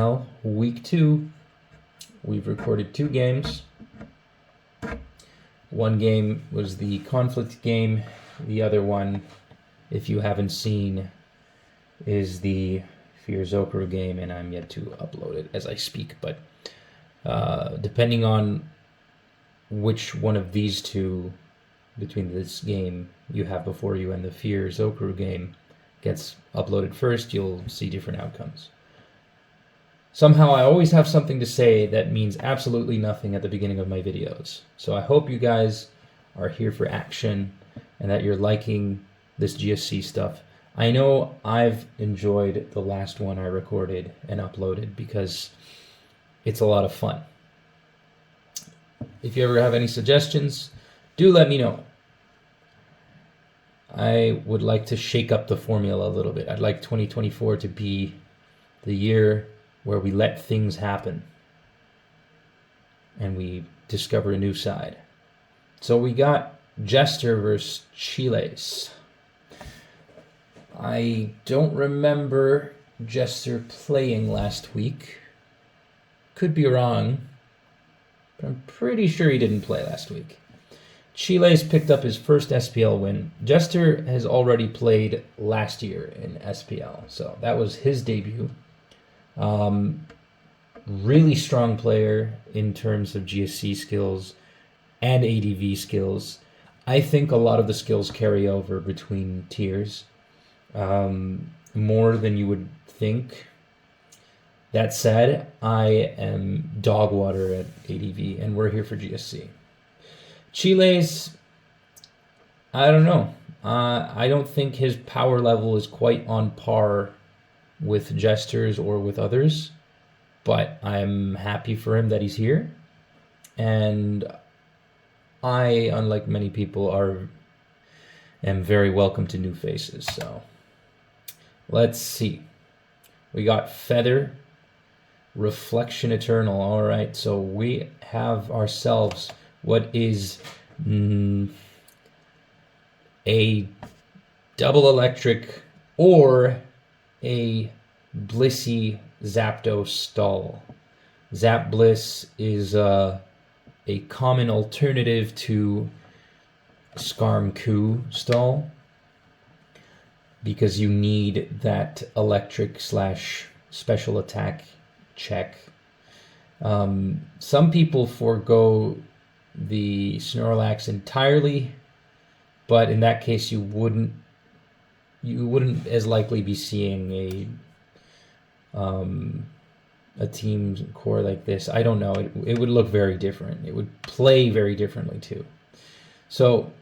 Now, week 2, we've recorded 2 games. One game was the conflict game. The other one, if you haven't seen, is the Fear Zokru game, and I'm yet to upload it as I speak. But depending on which one of these two between this game you have before you and the Fear Zokru game gets uploaded first, you'll see different outcomes. Somehow I always have something to say that means absolutely nothing at the beginning of my videos. So I hope you guys are here for action and that you're liking this GSC stuff. I know I've enjoyed the last one I recorded and uploaded because it's a lot of fun. If you ever have any suggestions, do let me know. I would like to shake up the formula a little bit. I'd like 2024 to be the year where we let things happen and we discover a new side. So we got Jester versus Chiles. I don't remember Jester playing last week. Could be wrong, but I'm pretty sure he didn't play last week. Chiles picked up his first SPL win. Jester has already played last year in SPL, so that was his debut. Really strong player in terms of GSC skills and ADV skills. I think a lot of the skills carry over between tiers, more than you would think. That said, I am dog water at ADV, and we're here for GSC. Chiles, I don't know. I don't think his power level is quite on par with Jesters or with others, but I'm happy for him that he's here, and I, unlike many people, am very welcome to new faces. So let's see. We got Feather, Reflection Eternal. All right, so we have ourselves what is a double electric or a Blissey Zapdos stall. Zap Bliss is a common alternative to Skarm Ku stall because you need that electric / special attack check. Some people forego the Snorlax entirely, but in that case you wouldn't as likely be seeing a team core like this. I don't know. It would look very different. It would play very differently too. So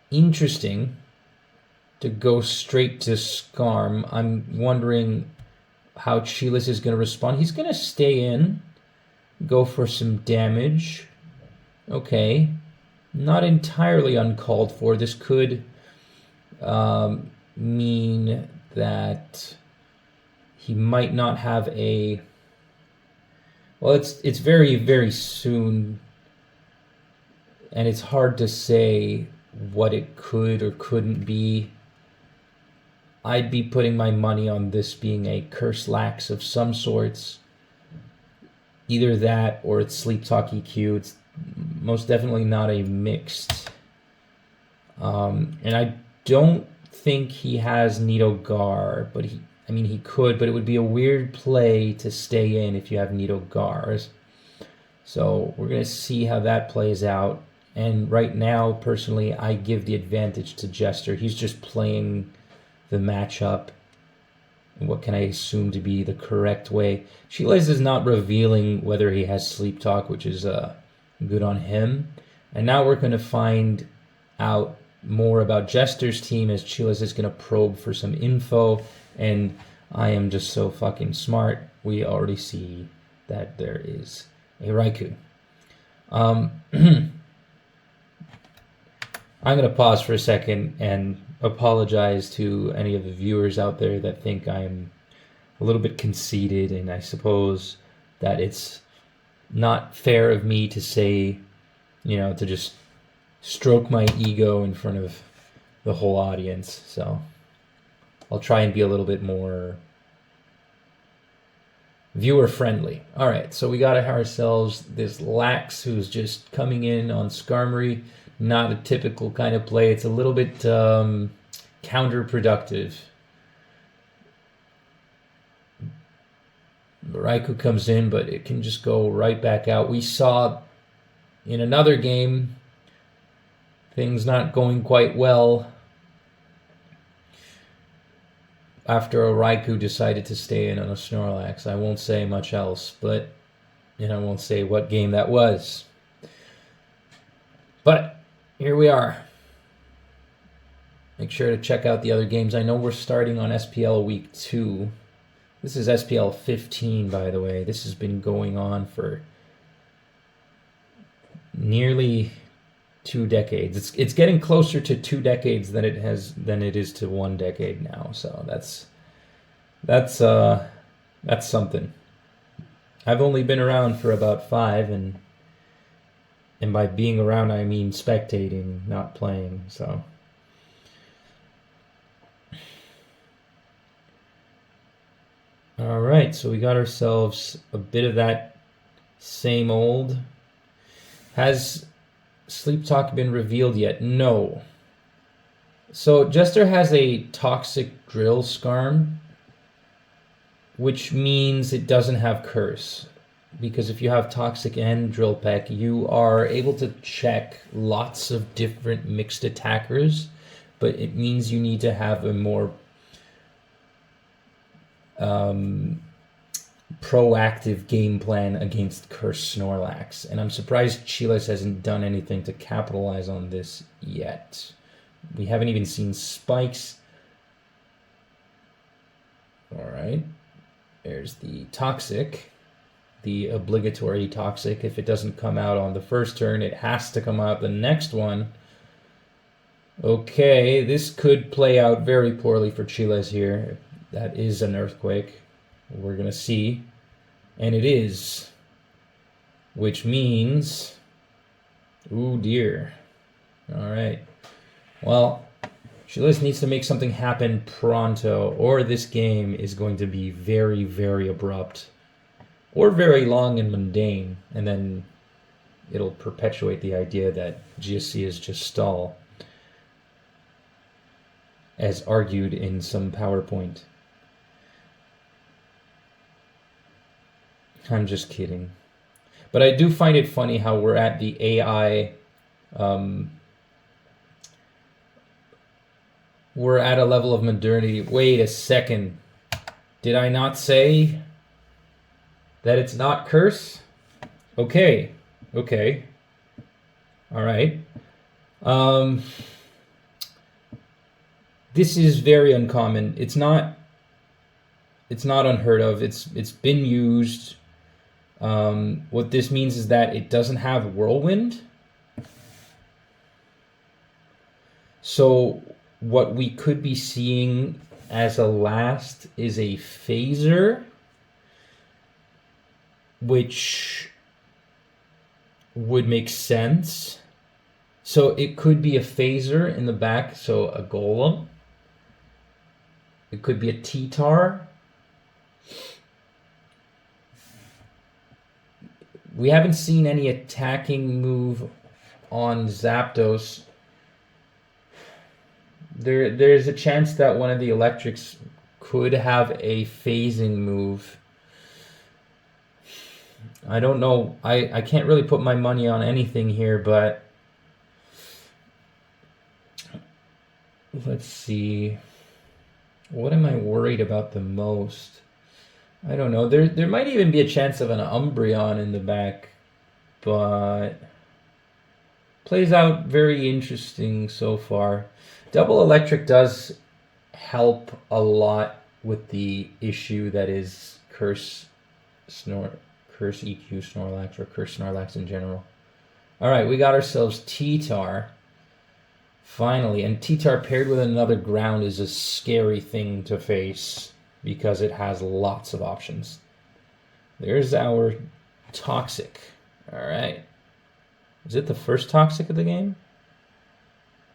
interesting to go straight to Skarm. I'm wondering how Chiles is going to respond. He's going to stay in, go for some damage. Okay, not entirely uncalled for. This could mean that he might not have a... Well, it's very, very soon, and it's hard to say what it could or couldn't be. I'd be putting my money on this being a Curse Lax of some sorts. Either that or it's Sleep Talk EQ. It's most definitely not a mixed. And I don't think he has Nidogar, but he could, but it would be a weird play to stay in if you have Nidogars. So we're going to see how that plays out. And right now, personally, I give the advantage to Jester. He's just playing the matchup. What can I assume to be the correct way? Chiles is not revealing whether he has Sleep Talk, which is good on him. And now we're going to find out more about Jester's team as Chiles is going to probe for some info. And I am just so fucking smart. We already see that there is a Raikou. I'm going to pause for a second and apologize to any of the viewers out there that think I'm a little bit conceited, and I suppose that it's not fair of me to say, to just stroke my ego in front of the whole audience. So I'll try and be a little bit more viewer friendly. All right, so we got ourselves this Lax who's just coming in on Skarmory. Not a typical kind of play. It's a little bit counterproductive. Raikou comes in, but it can just go right back out. We saw in another game things not going quite well after a Raikou decided to stay in on a Snorlax. I won't say much else, but I won't say what game that was. But here we are. Make sure to check out the other games. I know we're starting on SPL Week 2. This is SPL 15, by the way. This has been going on for nearly 2 decades. It's getting closer to 2 decades than it is to 1 decade now. So that's something. I've only been around for about 5, and by being around I mean spectating, not playing. So all right, so we got ourselves a bit of that same old. Has Sleep Talk been revealed yet? No. So Jester has a toxic drill Skarm, which means it doesn't have Curse. Because if you have Toxic and Drill Peck, you are able to check lots of different mixed attackers, but it means you need to have a more proactive game plan against Curse Snorlax. And I'm surprised Chiles hasn't done anything to capitalize on this yet. We haven't even seen spikes. Alright. There's the Toxic. The obligatory Toxic. If it doesn't come out on the first turn, it has to come out the next one. Okay, this could play out very poorly for Chiles here. That is an Earthquake. We're going to see. And it is. Which means... ooh, dear. Alright. Well, Chiles needs to make something happen pronto, or this game is going to be very, very abrupt. Or very long and mundane, and then it'll perpetuate the idea that GSC is just stall, as argued in some PowerPoint. I'm just kidding. But I do find it funny how we're at the AI... we're at a level of modernity. Wait a second. Did I not say that it's not Curse? Okay. Okay. Alright. This is very uncommon. It's not unheard of. It's been used. What this means is that it doesn't have Whirlwind. So what we could be seeing as a last is a Phaser, which would make sense. So it could be a Phaser in the back, so a Golem. It could be a T-Tar. We haven't seen any attacking move on Zapdos. There's a chance that one of the electrics could have a phasing move. I don't know. I can't really put my money on anything here, but let's see. What am I worried about the most? I don't know. There might even be a chance of an Umbreon in the back, but plays out very interesting so far. Double Electric does help a lot with the issue that is Curse EQ Snorlax, or Curse Snorlax in general. Alright, we got ourselves T-Tar. Finally, and T-Tar paired with another ground is a scary thing to face because it has lots of options. There's our Toxic. Alright. Is it the first Toxic of the game?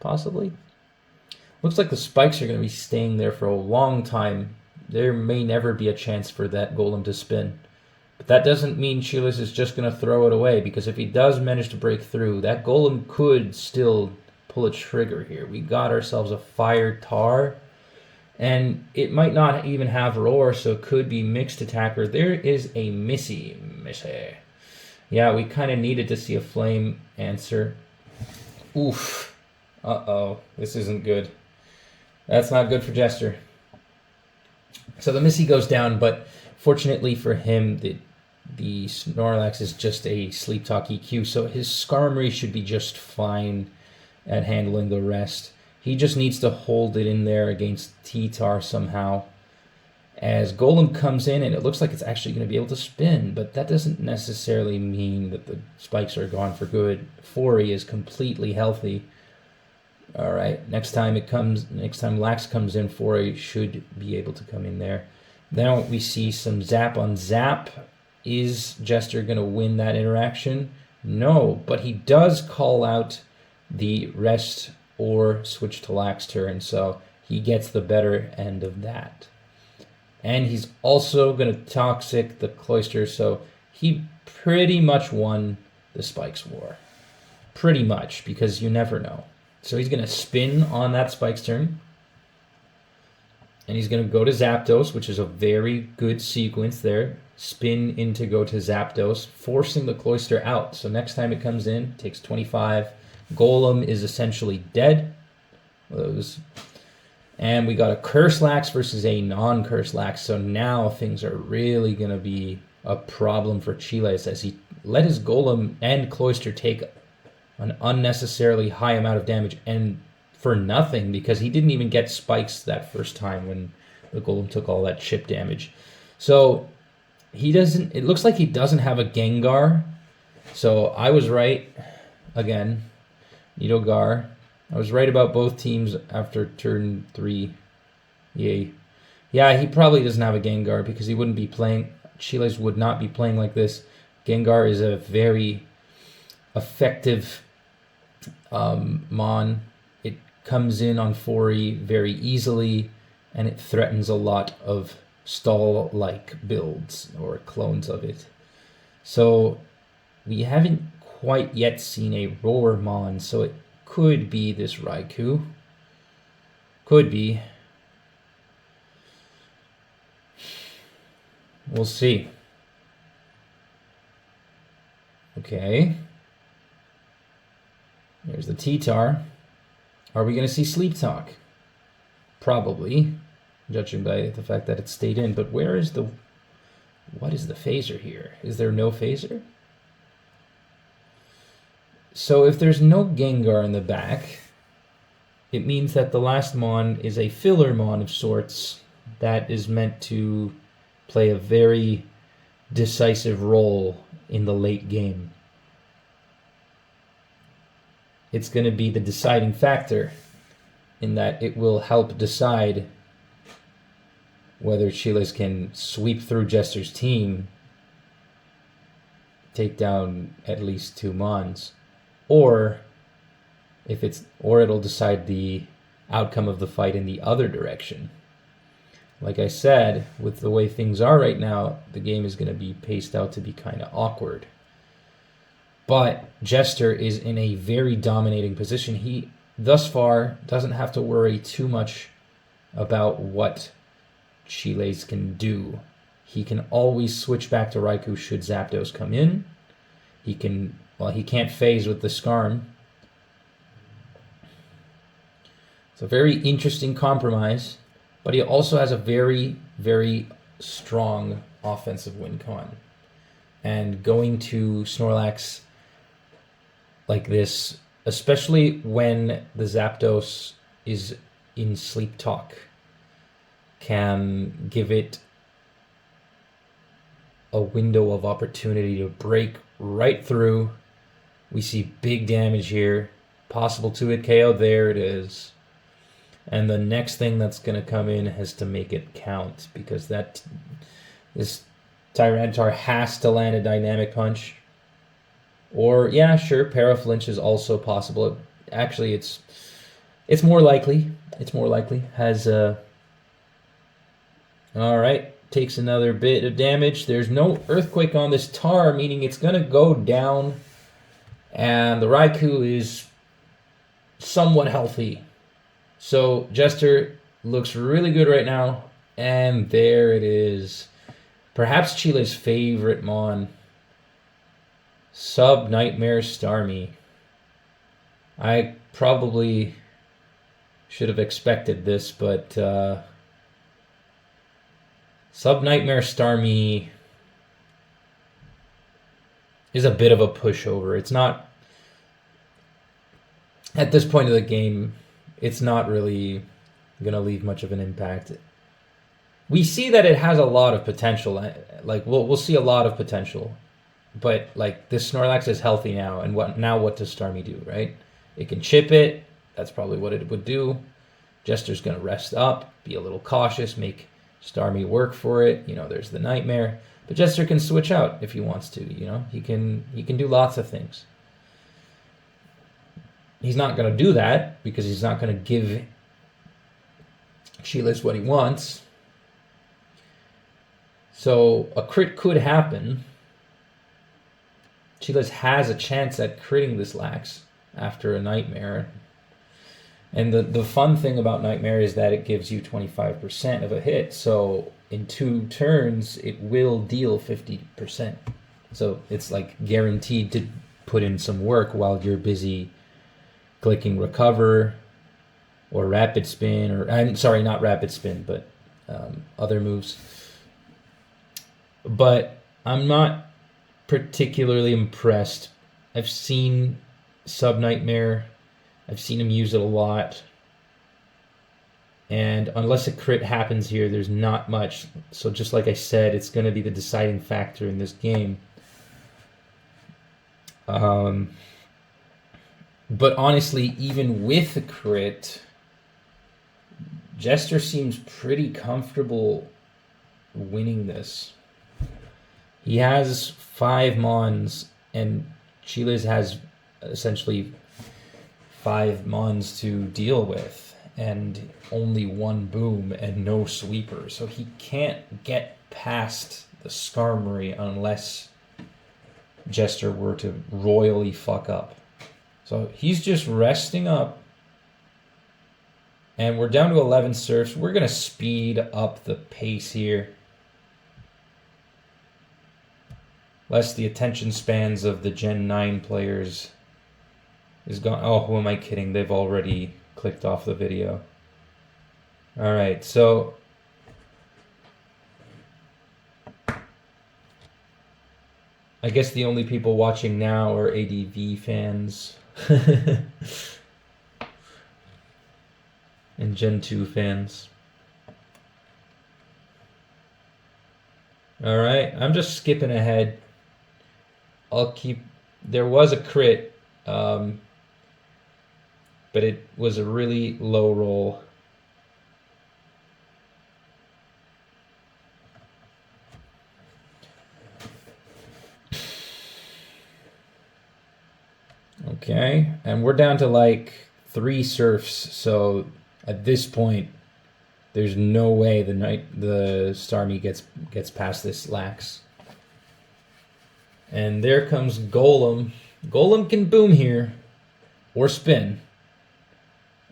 Possibly. Looks like the spikes are going to be staying there for a long time. there may never be a chance for that golem to spin. But that doesn't mean Chiles is just going to throw it away, because if he does manage to break through, that golem could still pull a trigger here. We got ourselves a fire tar, and it might not even have roar, so it could be mixed attacker. There is a Missy. Yeah, we kind of needed to see a flame answer. Oof. Uh-oh. This isn't good. That's not good for Jester. So the Missy goes down, but fortunately for him, the Snorlax is just a Sleep Talk EQ, so his Skarmory should be just fine at handling the rest. He just needs to hold it in there against T-Tar somehow. As Golem comes in, and it looks like it's actually going to be able to spin, but that doesn't necessarily mean that the spikes are gone for good. Fori is completely healthy. All right, next time Lax comes in, Fori should be able to come in there. Now we see some zap on zap. Is Jester going to win that interaction? No, but he does call out the rest or switch to Lax turn, so he gets the better end of that. And he's also going to Toxic the Cloister, so he pretty much won the Spikes War. Pretty much, because you never know. So he's going to spin on that Spikes turn. And he's going to go to Zapdos, which is a very good sequence there. Spin in to go to Zapdos, forcing the Cloister out. So next time it comes in, takes 25. Golem is essentially dead. And we got a Curse Lax versus a non-Curse Lax. So now things are really going to be a problem for Chiles, as he let his Golem and Cloister take an unnecessarily high amount of damage, and for nothing, because he didn't even get spikes that first time when the Golem took all that chip damage. So he doesn't, it looks like he doesn't have a Gengar. So I was right again. Nidogar. I was right about both teams after turn 3. Yay. Yeah, he probably doesn't have a Gengar, because he wouldn't be playing, Chiles would not be playing like this. Gengar is a very effective Mon. It comes in on Fori very easily, and it threatens a lot of stall-like builds or clones of it. So we haven't quite yet seen a Roar Mon, so it could be this Raikou. Could be. We'll see. Okay. There's the T-Tar. Are we going to see Sleep Talk? Probably, judging by the fact that it stayed in. But where is the... What is the phaser here? Is there no phaser? So if there's no Gengar in the back, it means that the last Mon is a filler Mon of sorts that is meant to play a very decisive role in the late game. It's going to be the deciding factor, in that it will help decide whether Chiles can sweep through Jester's team, take down at least 2 Mons, or it'll decide the outcome of the fight in the other direction. Like I said, with the way things are right now, the game is going to be paced out to be kind of awkward. But Jester is in a very dominating position. He, thus far, doesn't have to worry too much about what Chiles can do. He can always switch back to Raikou should Zapdos come in. He can, well, he can't phase with the Skarm. It's a very interesting compromise, but he also has a very, very strong offensive win con. And going to Snorlax like this, especially when the Zapdos is in Sleep Talk, can give it a window of opportunity to break right through. We see big damage here, possible 2-hit KO. There it is. And the next thing that's going to come in has to make it count, because this Tyranitar has to land a dynamic punch. Or, yeah, sure, Paraflinch is also possible. Actually, it's more likely. It's more likely. Has All right, takes another bit of damage. There's no Earthquake on this Tar, meaning it's going to go down. And the Raikou is somewhat healthy. So Jester looks really good right now. And there it is. Perhaps Chile's favorite Mon. Sub Nightmare Starmie. I probably should have expected this, but Sub Nightmare Starmie is a bit of a pushover. It's not, at this point of the game, it's not really going to leave much of an impact. We see that it has a lot of potential. Like we'll see a lot of potential. But like this Snorlax is healthy now, and what does Starmie do, right? It can chip it. That's probably what it would do. Jester's gonna rest up, be a little cautious, make Starmie work for it. You know, there's the Nightmare. But Jester can switch out if he wants to, you know. He can do lots of things. He's not gonna do that because he's not gonna give Chiles what he wants. So a crit could happen. Chiles has a chance at critting this Lax after a Nightmare. And the fun thing about Nightmare is that it gives you 25% of a hit. So in 2 turns, it will deal 50%. So it's like guaranteed to put in some work while you're busy clicking Recover or Rapid Spin. Or I'm sorry, not Rapid Spin, but other moves. But I'm not particularly impressed. I've seen Sub Nightmare. I've seen him use it a lot. And unless a crit happens here, there's not much. So just like I said, it's going to be the deciding factor in this game. But honestly, even with a crit, Jester seems pretty comfortable winning this. He has 5 Mons, and Chiles has essentially 5 Mons to deal with, and only 1 Boom and no Sweeper. So he can't get past the Skarmory unless Jester were to royally fuck up. So he's just resting up, and we're down to 11 Surfs. We're going to speed up the pace here. Less the attention spans of the Gen 9 players is gone. Oh, who am I kidding? They've already clicked off the video. Alright, so I guess the only people watching now are ADV fans. And Gen 2 fans. Alright, I'm just skipping ahead. There was a crit, but it was a really low roll. Okay, and we're down to like 3 Surfs, so at this point, there's no way the Starmie gets past this Lax. And there comes Golem. Golem can boom here, or spin.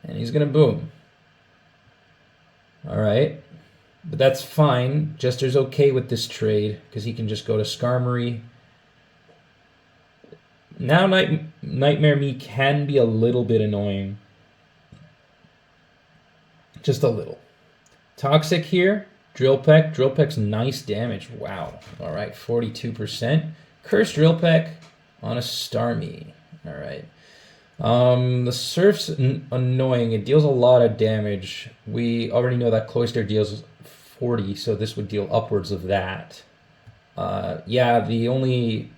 And he's going to boom. Alright. But that's fine. Jester's okay with this trade, because he can just go to Skarmory. Now Nightmare Me can be a little bit annoying. Just a little. Toxic here. Drill Peck. Drill Peck's nice damage. Wow. Alright, 42%. Cursed Drill Peck on a Starmie. Alright. The Surf's annoying. It deals a lot of damage. We already know that Cloyster deals 40, so this would deal upwards of that. Yeah, the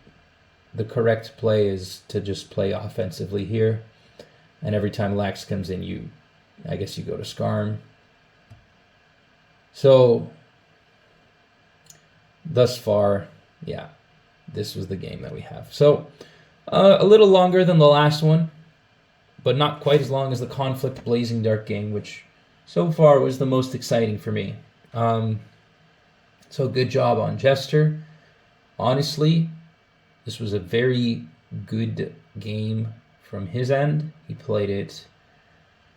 correct play is to just play offensively here. And every time Lax comes in, I guess you go to Skarm. So, thus far, yeah, this was the game that we have. So, a little longer than the last one, but not quite as long as the Conflict Blazing Dark game, which so far was the most exciting for me. So good job on Jester. Honestly, this was a very good game from his end. He played it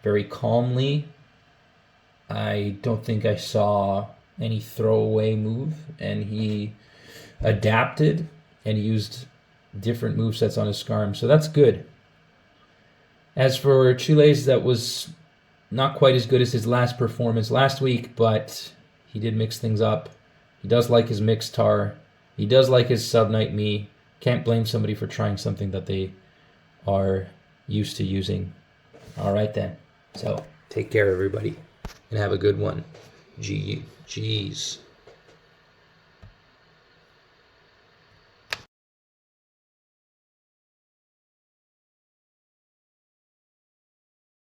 very calmly. I don't think I saw any throwaway move, and he adapted and used different move sets on his Skarm, so that's good. As for Chiles, that was not quite as good as his last performance last week, but he did mix things up. He does like his mixed tar. He does like his Sub-Knight me. Can't blame somebody for trying something that they are used to using. All right then. So take care, everybody, and have a good one. G's.